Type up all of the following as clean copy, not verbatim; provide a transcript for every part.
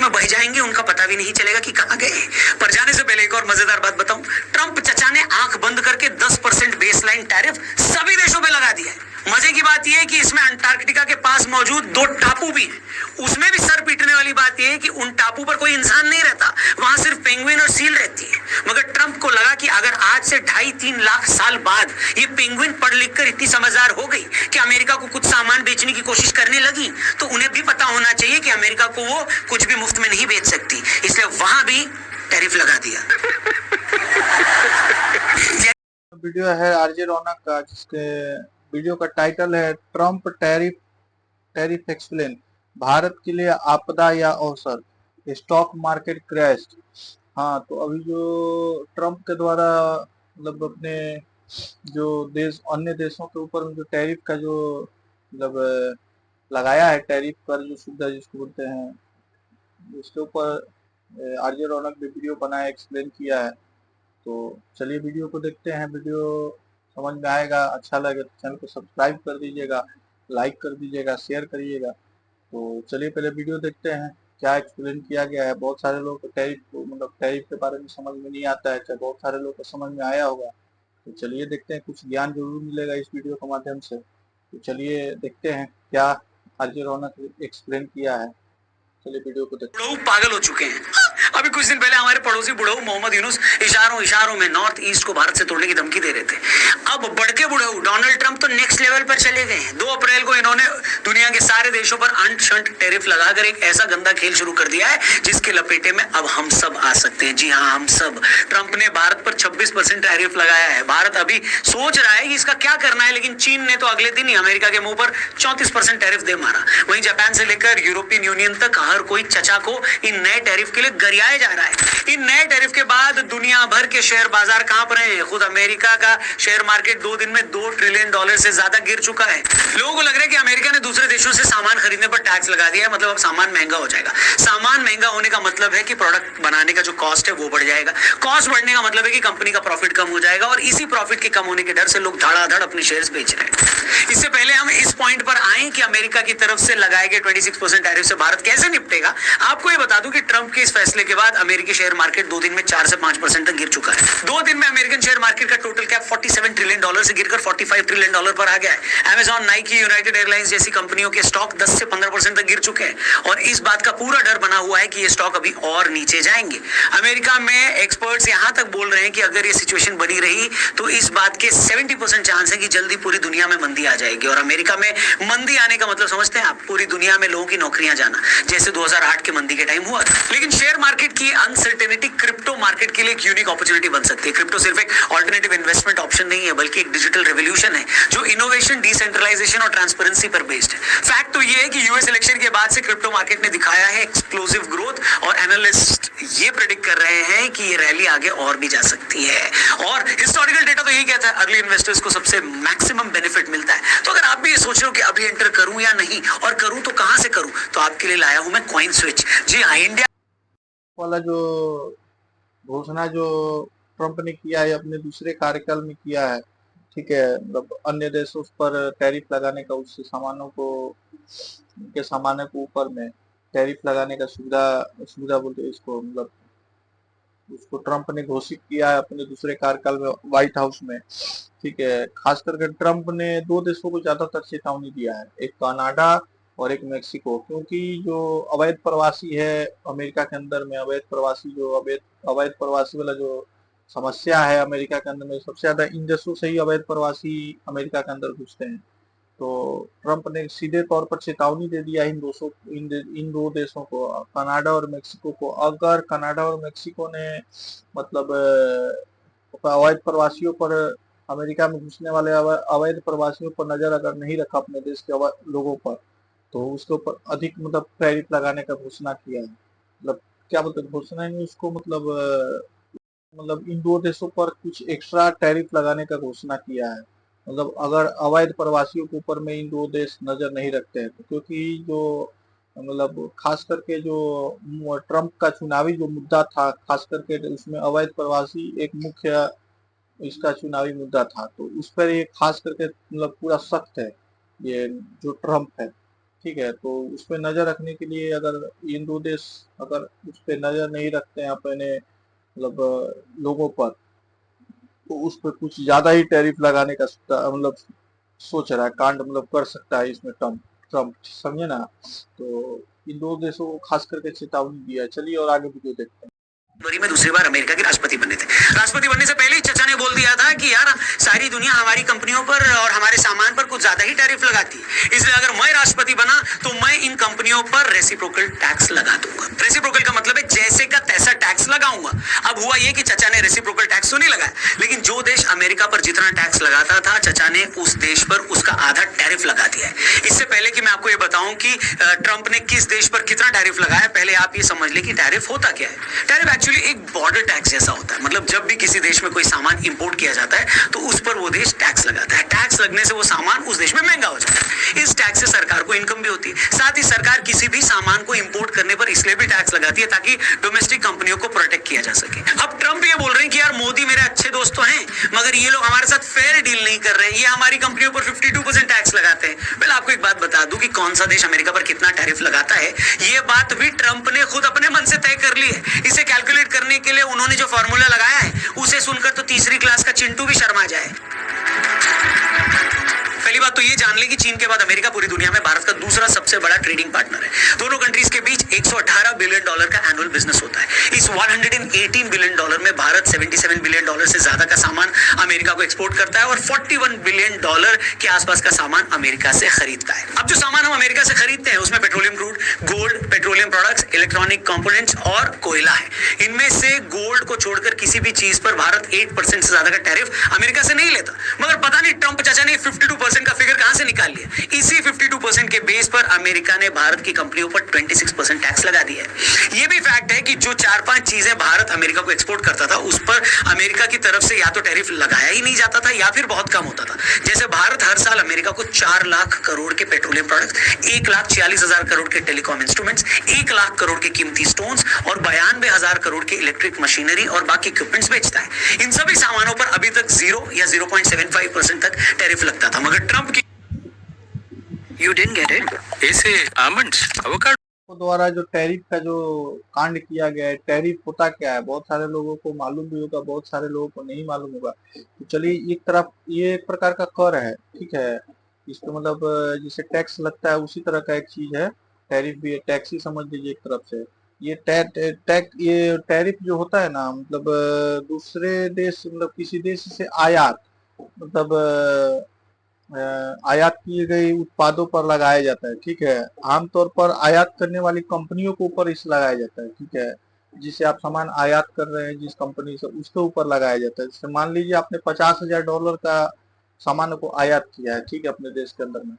में बह जाएंगे, उनका पता भी नहीं चलेगा कि कहां गए। पर जाने से पहले एक और मजेदार बात बताऊं, ट्रंप चचा ने आंख बंद करके 10% बेसलाइन टैरिफ सभी देशों पे लगा दिया है। मजे की बात यह है कि इसमें अंटार्कटिका के पास मौजूद 2 टापू भी हैं। उसमें भी सर पीटने वाली बात यह है कि उन टापू पर कोई इंसान नहीं रहता, वहां सिर्फ पेंगुइन और सील रहती है। मगर ट्रंप को लगा कि अगर आज से 2.5-3 लाख साल बाद ये पेंगुइन पढ़ लिख कर इतनी समझदार हो गई कि अमेरिका को कुछ सामान बेचने की कोशिश करने लगी, तो उन्हें भी पता होना चाहिए कि अमेरिका को वो कुछ भी मुफ्त में नहीं बेच सकती, इसलिए वहां भी टैरिफ लगा दिया। वीडियो है आरजे रौनक का, जिसके वीडियो का टाइटल है ट्रंप टैरिफ एक्सप्लेन, भारत के लिए आपदा या अवसर, स्टॉक मार्केट क्रैश। हाँ, तो अभी जो ट्रंप के द्वारा मतलब अपने जो देश अन्य देशों के ऊपर जो टैरिफ का जो मतलब लगाया है, टैरिफ पर जो सुविधा जिसको बोलते हैं, उसके ऊपर आरजे रौनक ने वीडियो बनाया, एक्सप्लेन किया है। तो चलिए वीडियो को देखते हैं। वीडियो समझ में आएगा, अच्छा लगे तो चैनल को सब्सक्राइब कर दीजिएगा, लाइक कर दीजिएगा, शेयर करिएगा। तो चलिए पहले वीडियो देखते हैं क्या एक्सप्लेन किया गया है। बहुत सारे लोग को टैरिफ के बारे में समझ में नहीं आता है, चाहे बहुत सारे लोग को समझ में आया होगा। तो चलिए देखते हैं, कुछ ज्ञान जरूर मिलेगा इस वीडियो के माध्यम से। तो चलिए देखते हैं क्या आरजे रौनक ने एक्सप्लेन किया है। चलिए वीडियो को देखते हैं। बुढ़ऊ पागल हो चुके हैं। अभी कुछ दिन पहले हमारे पड़ोसी बुढ़ऊ मोहम्मद यूनुस इशारों में नॉर्थ ईस्ट को भारत से तोड़ने की धमकी दे रहे थे। अब बड़के बुढ़ऊ डोनाल्ड ट्रंप तो नेक्स्ट लेवल पर चले गए हैं। 2 अप्रैल को इन्होंने दुनिया के सारे देशों पर अंट शंट टैरिफ लगाकर एक ऐसा गंदा खेल शुरू कर दिया है जिसके लपेटे में अब हम सब आ सकते हैं। जी हाँ, हम सब। ट्रंप ने भारत पर 26% टैरिफ लगाया है। भारत अभी सोच रहा है कि इसका क्या करना है, लेकिन चीन ने तो अगले दिन ही अमेरिका के मुंह पर 34% टैरिफ दे मारा। वहीं जापान से लेकर यूरोपियन यूनियन तक हर कोई चचा को इन नए टैरिफ के लिए गरियाया जा रहा है। इन नए टैरिफ के बाद दुनिया भर के शेयर बाजार कांप रहे हैं। खुद अमेरिका का शेयर मार्केट 2 दिन में $2 ट्रिलियन से ज्यादा गिर चुका है। लोगों को लग रहा है कि अमेरिका ने दूसरे देशों से सामान खरीदने पर टैक्स लगा दिया है, मतलब अब सामान महंगा हो जाएगा। सामान महंगा होने का मतलब है कि प्रोडक्ट बनाने का जो कॉस्ट है वो बढ़ जाएगा। कॉस्ट बढ़ने का मतलब है कि कंपनी का प्रॉफिट कम हो जाएगा, और इसी प्रॉफिट के कम होने के डर से लोग धड़ाधड़ अपने शेयर्स बेच रहे हैं। इससे पहले हम इस पॉइंट पर आए कि अमेरिका की तरफ से लगाए गए 26% टैरिफ से भारत कैसे निपटेगा। आपको ये बता दूं कि ट्रंप के इस फैसले के बाद अमेरिकी शेयर मार्केट 2 दिन में 4 से 5% तक गिर चुका है। 2 दिन में अमेरिकन शेयर मार्केट का टोटल कैप $47 ट्रिलियन से गिरकर $45 ट्रिलियन पर आ गया है। अमेजॉन, नाइकी, यूनाइटेड एयरलाइंस जैसी कंपनियों के स्टॉक 10 से 15% तक गिर चुके हैं, और इस बात का पूरा डर बना हुआ है कि ये स्टॉक अभी और नीचे जाएंगे। अमेरिका में एक्सपर्ट्स यहां तक बोल रहे हैं कि अगर ये सिचुएशन बनी रही तो इस बात के 70% चांस है कि जल्दी पूरी दुनिया में मंदी आ जाएगी। और अमेरिका में मंदी आने का मतलब समझते हैं आप? पूरी दुनिया में लोगों की नौकरियां जाना, जैसे 2008 के मंदी के टाइम हुआ। लेकिन शेयर मार्केट की अनसर्टेनिटी क्रिप्टो मार्केट के लिए एक यूनिक अपॉर्चुनिटी बन सकती है। क्रिप्टो सिर्फ एक ऑल्टरनेटिव इन्वेस्टमेंट ऑप्शन नहीं है, बल्कि एक डिजिटल रेवोल्यूशन है जो इनोवेशन, डिसेंट्रलाइजेशन और ट्रांसपेरेंसी पर बेस्ड है। फैक्ट तो ये है कि यूएस इलेक्शन के बाद से क्रिप्टो मार्केट ने दिखाया है एक्सप्लोसिव ग्रोथ, और एनालिस्ट ये प्रेडिक्ट कर रहे हैं कि ये रैली आगे और भी जा सकती है। और हिस्टोरिकल डेटा तो यही कहता है अर्ली इन्वेस्टर्स को सबसे मैक्सिमम बेनिफिट मिलता है। तो अगर आप भी ये सोच रहे हो कि अभी एंटर करूं या नहीं, और करूं तो कहां से करूं, तो आपके लिए लाया हूं मैं कॉइन स्विच। जी हाँ, इंडिया वाला जो घोषणा जो ट्रंप ने किया है अपने दूसरे कार्यकाल में किया है, ठीक है, मतलब अन्य देशों पर टैरिफ लगाने का, उससे सामानों को, उनके सामानों के ऊपर में टैरिफ लगाने का सुविधा बोलते हैं इसको, मतलब उसको ट्रंप ने घोषित किया है अपने दूसरे कार्यकाल में व्हाइट हाउस में, ठीक है। खास करके ट्रंप ने 2 देशों को ज्यादातर चेतावनी दिया है, एक कनाडा और एक मेक्सिको, क्योंकि जो अवैध प्रवासी है अमेरिका के अंदर में, अवैध प्रवासी वाला जो समस्या है अमेरिका के अंदर में, सबसे ज्यादा इन देशों से ही अवैध प्रवासी अमेरिका के अंदर घुसते हैं। तो ट्रंप ने सीधे तौर पर चेतावनी दे दिया इन 2 देशों को, कनाडा और मेक्सिको को। अगर कनाडा और मेक्सिको ने मतलब अवैध प्रवासियों पर, अमेरिका में घुसने वाले अवैध प्रवासियों पर नजर अगर नहीं रखा अपने देश के लोगों पर, तो उसके ऊपर अधिक मतलब टैरिफ लगाने का घोषणा किया है। मतलब क्या बोलते हैं, घोषणा नहीं उसको, मतलब इन 2 देशों पर कुछ एक्स्ट्रा टैरिफ लगाने का घोषणा किया है। मतलब अगर अवैध प्रवासियों के ऊपर में इन 2 देश नजर नहीं रखते हैं, तो क्योंकि जो मतलब खास करके जो ट्रंप का चुनावी जो मुद्दा था, खास करके उसमें अवैध प्रवासी एक मुख्य इसका चुनावी मुद्दा था, तो उस पर ये खास करके मतलब पूरा सख्त है ये जो ट्रंप है, ठीक है, तो उस पे नजर रखने के लिए अगर इन दो देश अगर उस पे नजर नहीं रखते हैं अपने मतलब लोगों पर, तो उस पर कुछ ज्यादा ही टैरिफ लगाने का मतलब सोच रहा है, कांड मतलब कर सकता है इसमें ट्रम्प ट्रम्प समझे ना। तो इन दो देशों को खास करके चेतावनी दिया है। चलिए और आगे वीडियो देखते हैं। जनवरी में दूसरी बार अमेरिका के राष्ट्रपति बने थे। राष्ट्रपति बनने से पहले ही चचा ने बोल दिया था कि यार सारी दुनिया हमारी कंपनियों पर और हमारे सामान पर कुछ ज्यादा ही टैरिफ लगाती है, इसलिए अगर मैं राष्ट्रपति बना तो मैं इन कंपनियों पर रेसिप्रोकल टैक्स लगा दूंगा। रेसिप्रोकल का मतलब है जैसे का तैसा टैक्स लगाऊंगा। अब हुआ ये कि चचा ने रेसिप्रोकल टैक्स तो नहीं लगाया, लेकिन जो देश अमेरिका पर जितना टैक्स लगाता था चचा ने उस देश पर उसका आधा टैरिफ लगा दिया है। इससे पहले कि मैं आपको ये बताऊं कि ट्रंप ने किस देश पर कितना टैरिफ लगाया, पहले आप ये समझ ले कि टैरिफ होता क्या है। टैरिफ एक्चुअली एक बॉर्डर टैक्स जैसा होता है। मतलब जब भी किसी देश में कोई सामान इंपोर्ट किया जाता है तो उस पर वो देश टैक्स लगाता है। टैक्स लगने से वो सामान उस देश में महंगा हो जाता है। इस टैक्स से सरकार को इनकम भी होती है। साथ ही सरकार किसी भी सामान को इंपोर्ट करने पर इसलिए भी टैक्स लगाती है ताकि डोमेस्टिक कंपनियों को प्रोटेक्ट किया जा सके। अब ट्रंप ये बोल रहे हैं कि यार मोदी मेरे अच्छे दोस्त तो हैं, मगर ये लोग हमारे साथ फेयर डील नहीं कर रहे हैं, ये हमारी कंपनियों पर 52% टैक्स लगाते हैं। पहले आपको एक बात बता दूं कि कौन सा देश अमेरिका पर कितना टैरिफ लगाता है, ये बात भी ट्रंप ने खुद अपने मन से तय कर ली है। इसे कैलकुलेट करने के लिए उन्होंने जो फॉर्मूला लगाया है उसे सुनकर तो तीसरी क्लास का चिंटू भी शर्मा जाए। पहली बात तो ये जान ले कि चीन के बाद अमेरिका पूरी दुनिया में भारत का दूसरा सबसे बड़ा ट्रेडिंग पार्टनर है। दोनों कंट्रीज के बीच $118 बिलियन का एनुअल बिजनेस होता है। इस $118 बिलियन में भारत $77 बिलियन से ज्यादा का सामान अमेरिका को एक्सपोर्ट करता है और $41 बिलियन के आसपास का सामान अमेरिका से खरीदता है। अब जो सामान हम अमेरिका से खरीदते हैं उसमें petroleum crude, gold, petroleum products, electronic components और कोयला है। इनमें से गोल्ड को छोड़कर किसी भी चीज पर भारत 8% से ज्यादा का टैरिफ अमेरिका से नहीं लेता। मगर पता नहीं ट्रंप चाचा ने 52% का फिगर कहां से निकाल लिया। इसी 52% के बेस पर अमेरिका ने भारत की कंपनियों पर 26% टैक्स लगा दिया है। यह भी फैक्ट है कि जो 4-5 चीजें भारत अमेरिका को एक्सपोर्ट करता था उस पर अमेरिका की तरफ से या तो टैरिफ लगाया ही नहीं जाता था या फिर बहुत कम होता था। जैसे भारत हर साल अमेरिका को 4 लाख करोड़ के पेट्रोलियम प्रोडक्ट्स, 1,46,000 करोड़ के टेलीकॉम इंस्ट्रूमेंट्स, 1 लाख करोड़ के कीमती स्टोन्स और 92,000 करोड़ के इलेक्ट्रिक मशीनरी और बाकी इक्विपमेंट्स बेचता है। इन सभी सामानों पर अभी तक 0 या 0.75% तक टैरिफ लगता था। मगर ट्रंप की You didn't get it? ऐसे almonds, avocado द्वारा जो टैरिफ का जो कांड किया गया है, टैरिफ होता क्या है बहुत सारे लोगों को मालूम भी होगा, बहुत सारे लोगों को नहीं मालूम होगा। तो चलिए एक तरफ ये एक प्रकार का कर है, ठीक है, इसको मतलब जिसे टैक्स लगता है उसी तरह का एक चीज है। टैरिफ भी टैक्स ही समझ लीजिए एक तरफ से। ये ये टैरिफ जो होता है ना, मतलब दूसरे देश मतलब किसी देश से आयात मतलब आयात किए गए उत्पादों पर लगाया जाता है, ठीक है। आमतौर पर आयात करने वाली कंपनियों के ऊपर इस लगाया जाता है, ठीक है। जिसे आप सामान आयात कर रहे हैं जिस कंपनी से, उसके ऊपर लगाया जाता है। जैसे मान लीजिए आपने $50,000 का सामान को आयात किया है, ठीक है, अपने देश के अंदर में,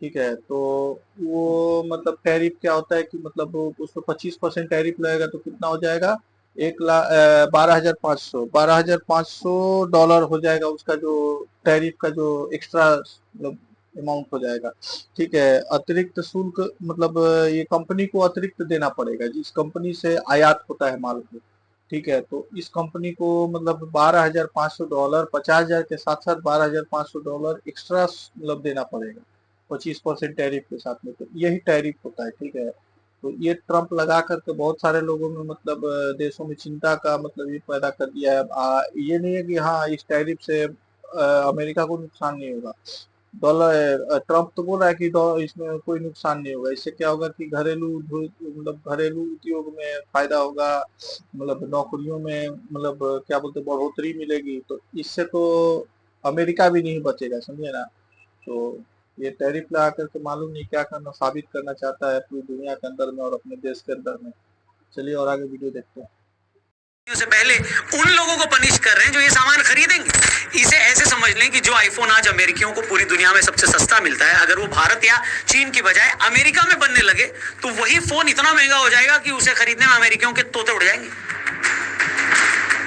ठीक है। तो वो मतलब टैरिफ क्या होता है कि मतलब उस पर 25% टैरिफ लगेगा तो कितना हो जाएगा, 12,500 डॉलर हो जाएगा उसका जो टैरिफ का जो एक्स्ट्रा मतलब अमाउंट हो जाएगा, ठीक है। अतिरिक्त शुल्क मतलब ये कंपनी को अतिरिक्त देना पड़ेगा जिस कंपनी से आयात होता है माल को, ठीक है। तो इस कंपनी को मतलब $12,500 50,000 के साथ साथ $12,500 एक्स्ट्रा मतलब देना पड़ेगा 25% टैरिफ के साथ में। तो यही टैरिफ होता है, ठीक है। तो ये ट्रंप लगा करके बहुत सारे लोगों में मतलब देशों में चिंता का मतलब ये पैदा कर दिया है। ये नहीं है कि हाँ इस टैरिफ से अमेरिका को नुकसान नहीं होगा। ट्रंप तो बोल रहा है कि इसमें कोई नुकसान नहीं होगा। इससे क्या होगा कि मतलब घरेलू उद्योग में फायदा होगा, मतलब नौकरियों में मतलब क्या बोलते बढ़ोतरी मिलेगी। तो इससे तो अमेरिका भी नहीं बचेगा, समझे ना। तो ये टैरिफ लगा करके मालूम नहीं क्या करना साबित करना चाहता है पूरी दुनिया के अंदर में और अपने देश के अंदर में। चलिए और आगे वीडियो देखते हैं। से पहले उन लोगों को पनिश कर रहे हैं जो ये सामान खरीदेंगे। इसे ऐसे समझ लें कि जो आईफोन आज अमेरिकियों को पूरी दुनिया में सबसे सस्ता मिलता है, अगर वो भारत या चीन की बजाय अमेरिका में बनने लगे तो वही फोन इतना महंगा हो जाएगा कि उसे खरीदने में अमेरिकियों के तोते उड़ जाएंगे।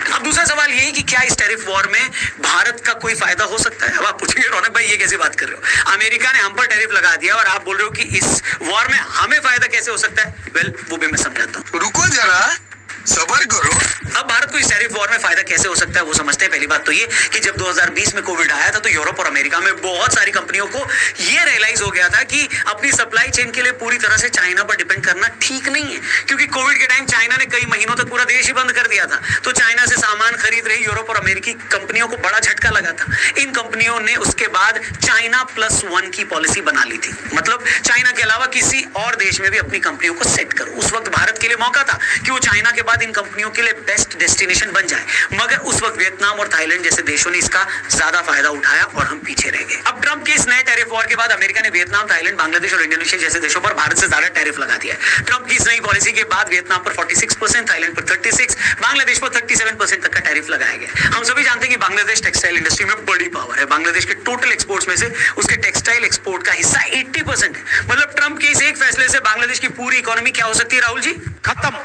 अब दूसरा सवाल यही कि क्या इस टैरिफ वॉर में भारत का कोई फायदा हो सकता है। अब आप पूछेंगे रौनक भाई ये कैसी बात कर रहे हो, अमेरिका ने हम पर टैरिफ लगा दिया और आप बोल रहे हो कि इस वॉर में हमें फायदा कैसे हो सकता है। वेल वो भी मैं समझाता हूँ, रुको जरा, सबर करो। अब भारत को इस टैरिफ वॉर में फायदा कैसे हो सकता है वो समझते हैं। पहली बात तो ये कि जब 2020 में कोविड आया था तो यूरोप और अमेरिका में बहुत सारी कंपनियों को ये रियलाइज हो गया था कि अपनी सप्लाई चेन के लिए पूरी तरह से चाइना पर डिपेंड करना ठीक नहीं है, क्योंकि कोविड के टाइम चाइना ने कई महीनों तक पूरा देश ही बंद कर दिया था। तो चाइना से सामान खरीद रही यूरोप और अमेरिकी कंपनियों को बड़ा झटका लगा था। इन कंपनियों ने उसके बाद चाइना +1 की पॉलिसी बना ली थी, मतलब चाइना के अलावा किसी और देश में भी अपनी कंपनियों को सेट करो। उस वक्त भारत के लिए मौका था कि वो चाइना के बाद इन कंपनियों के लिए बेस्ट डेस्टिनेशन बन जाए, मगर उस वक्त वियतनाम और थाईलैंड जैसे देशों ने इसका ज्यादा फायदा उठाया और हम पीछे रह गए। अब ट्रंप के इस नए टैरिफ वॉर के बाद अमेरिका ने वियतनाम, थाईलैंड, बांग्लादेश और इंडोनेशिया जैसे देशों पर भारत से ज्यादा टैरिफ लगा दिया है। ट्रंप की इस नई पॉलिसी के बाद वियतनाम पर 46%, थाईलैंड पर 36%, बांग्लादेश पर 37% तक का टैरिफ लगाया गया। हम सभी जानते हैं कि बांग्लादेश टेक्सटाइल इंडस्ट्री में बड़ी पावर है। बांग्लादेश के टोटल एक्सपोर्ट्स में से उसके टेक्सटाइल एक्सपोर्ट का हिस्सा 80% है। मतलब ट्रंप के इस एक फैसले से बांग्लादेश की पूरी इकोनॉमी क्या हो सकती है राहुल जी? खत्म।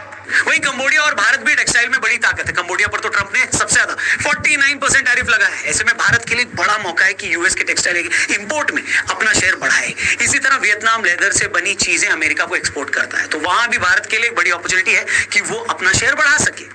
वही कंबोडिया और भारत भी टेक्सटाइल में बड़ी ताकत है। कंबोडिया पर तो ट्रंप ने सबसे ज्यादा 49% टैरिफ लगाया है। ऐसे में भारत के लिए बड़ा मौका है कि यूएस के टेक्सटाइल इंपोर्ट में अपना शेयर बढ़ाए। इसी तरह वियतनाम लेदर से बनी चीजें अमेरिका को एक्सपोर्ट करता है, तो वहां भी भारत के लिए एक बड़ी अपॉर्चुनिटी है कि वो अपना शेयर बढ़ा सके।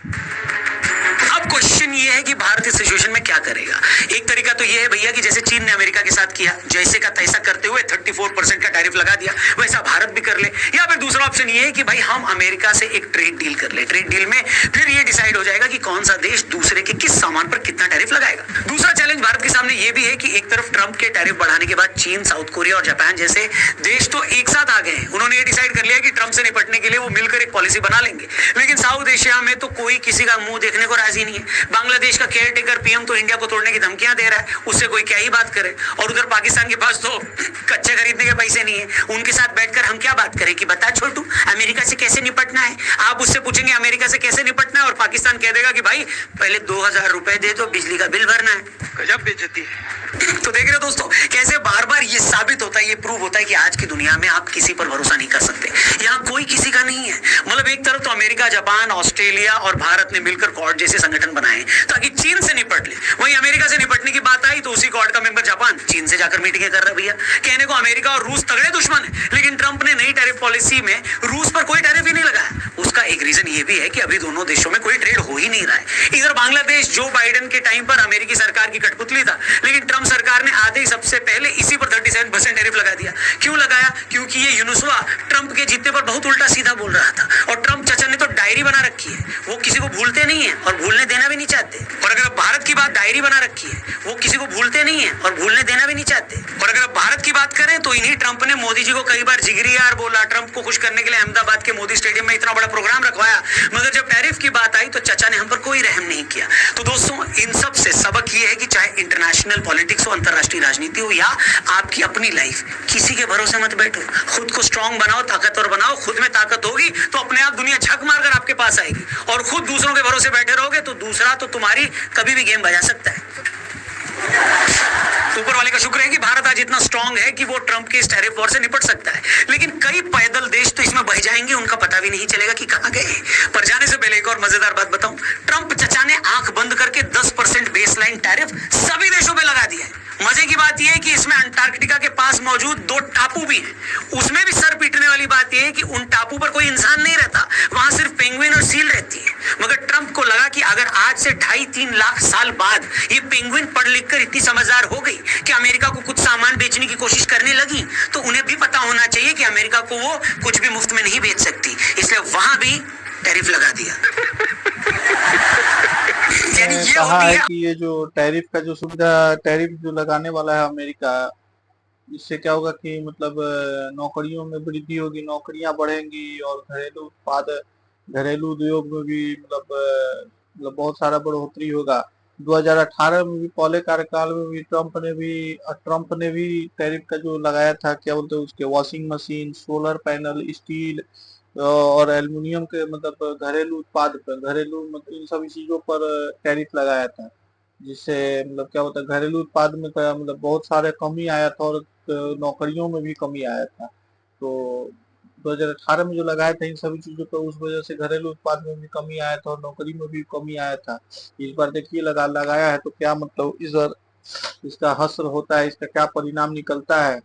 अब क्वेश्चन ये है कि भारत इस सिचुएशन में क्या करेगा। एक तरीका तो ये है भैया कि जैसे चीन ने अमेरिका के साथ किया, जैसे का तैसा करते हुए 34% का टैरिफ लगा दिया, वैसा भारत भी कर ले। या फिर दूसरा ऑप्शन ये है कि भाई हम अमेरिका से एक ट्रेड डील कर ले। ट्रेड डील में फिर ये डिसाइड हो जाएगा कि कौन सा देश दूसरे के किस सामान पर कितना टैरिफ लगाएगा। दूसरा चैलेंज भारत के सामने ये भी है कि एक तरफ ट्रंप के टैरिफ बढ़ाने के बाद चीन, साउथ कोरिया और जापान जैसे देश तो एक साथ आ गए हैं। उन्होंने ये डिसाइड कर लिया कि ट्रंप से निपटने के लिए वो मिलकर एक पॉलिसी बना लेंगे। लेकिन साउथ एशिया में तो कोई किसी का मुंह देखने को राजी नहीं है। बांग्लादेश का केयर टेकर पीएम तो इंडिया को तोड़ने की धमकियां दे रहा है, उससे कोई क्या ही बात करे। और उधर पाकिस्तान के पास तो कच्चे खरीदने के पैसे नहीं है। उनके साथ बैठकर हम क्या बात करें कि बता छोटू अमेरिका से कैसे निपटना है। आप उससे पूछेंगे अमेरिका से कैसे निपटना है और पाकिस्तान कह देगा कि भाई पहले 2000 रुपए दे दो, बिजली का बिल भरना है। गजब बेइज्जती है। तो देख रहे हो दोस्तों कैसे बार बार ये साबित होता है, ये प्रूव होता है कि आज की दुनिया में आप किसी पर भरोसा नहीं कर सकते। यहाँ कोई किसी का नहीं है। मतलब एक तरफ तो अमेरिका, जापान, ऑस्ट्रेलिया और भारत ने मिलकर क्वाड जैसे संगठन बनाए ताकि चीन से निपट ले। वहीं अमेरिका से निपटने की बात आई तो उसी क्वाड का मेंबर जापान चीन से जाकर मीटिंगें कर रहा है। भैया कहने को अमेरिका और रूस तगड़े दुश्मन है, लेकिन ट्रंप ने नई टैरिफ पॉलिसी में रूस पर कोई टैरिफ ही नहीं लगाया। उसका एक रीजन ये भी है कि अभी दोनों देशों में कोई ट्रेड हो ही नहीं रहा है। इधर बांग्लादेश जो बाइडेन के टाइम पर अमेरिकी सरकार की कठपुतली था, लेकिन ट्रंप सरकार ने आते ही सबसे पहले इसी पर 37% टैरिफ लगा दिया। क्यों लगाया? क्योंकि ये यूनुसवा ट्रंप के जीतने पर बहुत उल्टा सीधा बोल रहा था। और ट्रंप चाचा ने तो डायरी बना रखी है, वो किसी को भूलते नहीं है और भूलने देना भी नहीं चाहते। और अगर भारत की बात डायरी बना रखी है, वो किसी को भूलते नहीं है और भूलने देना भी नहीं चाहते। और अगर भारत की बात करें तो इन्हीं ट्रंप ने मोदी जी को कई बार जिगरी यार बोला। ट्रंप को खुश करने के लिए अहमदाबाद के मोदी स्टेडियम में इतना बड़ा प्रोग्राम रखवाया, मगर जब टैरिफ की बात आई तो चाचा ने हम पर कोई रहम नहीं किया। तो दोस्तों इन सब से सबक ये है कि चाहे इंटरनेशनल पॉलिटिक्स हो, अंतरराष्ट्रीय राजनीति हो या आपकी अपनी लाइफ, किसी के भरोसे मत बैठो। खुद को स्ट्रांग बनाओ, ताकतवर बनाओ। खुद में ताकत होगी तो अपने आप दुनिया झक मारकर आपके पास आएगी। और खुद दूसरों के भरोसे बैठे रहोगे तो दूसरा तो तुम्हारी कभी भी गेम बजा सकता है। ऊपर वाले का शुक्र है कि भारत आज इतना स्ट्रांग है कि वो ट्रंप के इस टैरिफ वॉर से निपट सकता है। लेकिन कई पैदल देश तो इसमें बह जाएंगे, उनका पता भी नहीं चलेगा कि कहां गए। पर जाने से पहले एक और मजेदार बात बताऊं। ट्रंप चचा ने आंख बंद करके 10% बेसलाइन टैरिफ सभी देशों पे लगा दिया है। मजे की बात यह है कि इसमें अंटार्कटिका के पास मौजूद 2 टापू भी हैं। उसमें भी सर पीटने वाली बात यह है कि उन टापू पर कोई इंसान नहीं रहता, वहां सिर्फ पेंगुइन और सील रहती है। मगर ट्रंप को लगा कि अगर आज से 2.5-3 लाख साल बाद ये पेंगुइन पढ़ लिख कर इतनी समझदार हो गई कि अमेरिका को कुछ सामान बेचने की कोशिश करने लगी, तो उन्हें भी पता होना चाहिए कि अमेरिका को वो कुछ भी मुफ्त में नहीं बेच सकती। इसलिए वहां भी टैरिफ लगा दिया। यानी ये कहा होती है है कि ये जो टैरिफ का जो सुविधा, टैरिफ जो लगाने वाला है अमेरिका, इससे क्या होगा कि मतलब नौकरियों में वृद्धि होगी, नौकरियां बढ़ेंगी और घरेलू उत्पाद, घरेलू उद्योग में भी मतलब बहुत सारा बढ़ोतरी होगा। 2018 में भी पहले कार्यकाल में भी ट्रंप ने भी टैरिफ का जो लगाया था, क्या बोलते हैं उसके, washing machine, solar panel, steel और एल्युमिनियम के मतलब घरेलू उत्पाद पर, घरेलू मतलब इन सभी चीजों पर टैरिफ लगाया था, जिससे मतलब क्या होता है घरेलू उत्पाद में मतलब बहुत सारे कमी आया था और नौकरियों में भी कमी आया था। तो 2018 में जो लगाया था इन सभी चीजों पर, उस वजह से घरेलू उत्पाद में भी कमी आया था और नौकरी में भी कमी आया था। इस बार देखिए लगाया है तो क्या मतलब इस बार इसका हश्र होता है, इसका क्या परिणाम निकलता है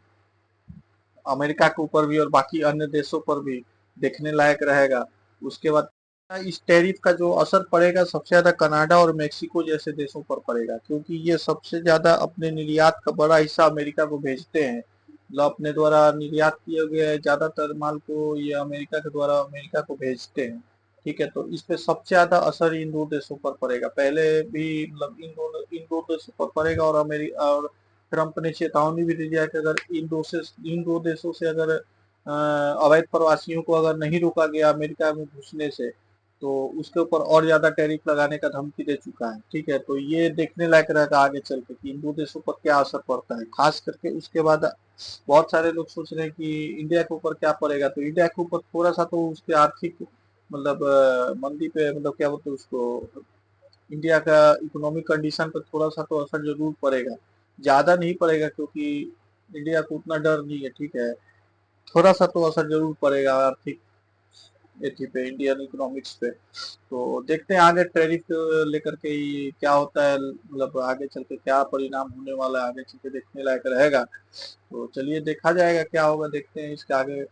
अमेरिका के ऊपर भी और बाकी अन्य देशों पर भी देखने लायक रहेगा। उसके बाद इस टैरिफ का जो असर पड़ेगा सबसे ज्यादा कनाडा और मेक्सिको जैसे देशों पर पड़ेगा, क्योंकि ये सबसे ज्यादा अपने निर्यात का बड़ा हिस्सा अमेरिका को भेजते हैं। मतलब अपने द्वारा निर्यात किए गए ज्यादातर माल को ये अमेरिका के द्वारा अमेरिका को भेजते हैं। ठीक है, तो इस पे सबसे ज्यादा असर इन दो देशों पर पड़ेगा। पहले भी मतलब इन दो देशों पर पड़ेगा, और और ट्रंप ने चेतावनी भी दी है कि अगर इन दो देशों से अगर अवैध प्रवासियों को अगर नहीं रोका गया अमेरिका में घुसने से, तो उसके ऊपर और ज्यादा टैरिफ लगाने का धमकी दे चुका है। ठीक है, तो ये देखने लायक रहेगा आगे चल के कि इन दो देशों पर क्या असर पड़ता है। खास करके उसके बाद बहुत सारे लोग सोच रहे हैं कि इंडिया के ऊपर क्या पड़ेगा, तो इंडिया के ऊपर थोड़ा सा तो उसके आर्थिक मतलब मंदी पे, मतलब क्या बोलते हैं उसको, इंडिया का इकोनॉमिक कंडीशन पर थोड़ा सा तो असर जरूर पड़ेगा। ज्यादा नहीं पड़ेगा क्योंकि इंडिया को उतना डर नहीं है। ठीक है, थोड़ा सा तो असर जरूर पड़ेगा आर्थिक एथी पे, इंडियन इकोनॉमिक्स पे। तो देखते हैं आगे टैरिफ लेकर के ये क्या होता है, मतलब आगे चल के क्या परिणाम होने वाला है, आगे चल के देखने लायक रहेगा। तो चलिए देखा जाएगा क्या होगा, देखते हैं इसके आगे।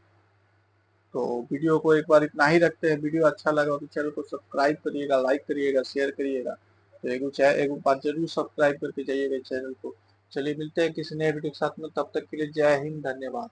तो वीडियो को एक बार इतना ही रखते हैं। वीडियो अच्छा लगा तो चैनल को सब्सक्राइब करिएगा, लाइक करिएगा, शेयर करिएगा। तो एक बार जरूर सब्सक्राइब करके जाइएगा चैनल को। चलिए मिलते हैं किसी नए वीडियो के साथ में, तब तक के लिए जय हिंद, धन्यवाद।